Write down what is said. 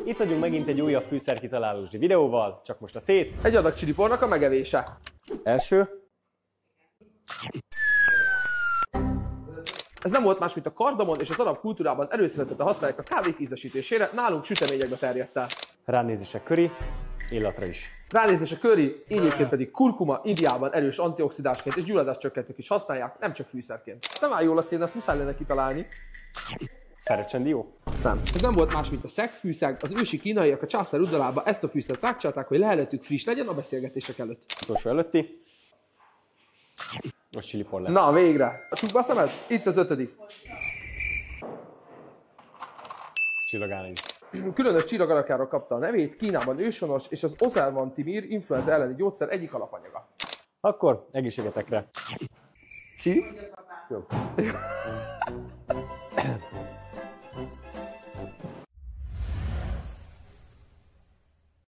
Itt vagyunk megint egy újabb fűszerkitalálós videóval, csak most a tét. Egy adag csilipornak a megevése. Első. Ez nem volt más, mint a kardamon, és az arab kultúrában előszeretettel használják a kávék ízesítésére, nálunk süteményekbe terjedt el. Ránézésre curry, illatra is. Ránézés a curry, egyébként pedig kurkuma, Indiában erős antioxidánsként és gyulladáscsökkentők is használják, nem csak fűszerként. Nem áll jól a szén, ezt muszáj lenne kitalálni. Szeretsen dió? Nem. Ez nem volt más, mint a szektfűszeg. Az ősi kínaiak a császár udvarába ezt a fűszert rákcsálták, hogy lehelettük friss legyen a beszélgetések előtt. Utolsó előtti. Most csillipor lesz. Na, végre! Csukd be a szemed? Itt az 5. Ez csillagálni. Különös csillagarakáról kapta a nevét, Kínában őshonos, és az oseltamivir influenza elleni gyógyszer egyik alapanyaga. Akkor egészségetekre. Sí? Jó.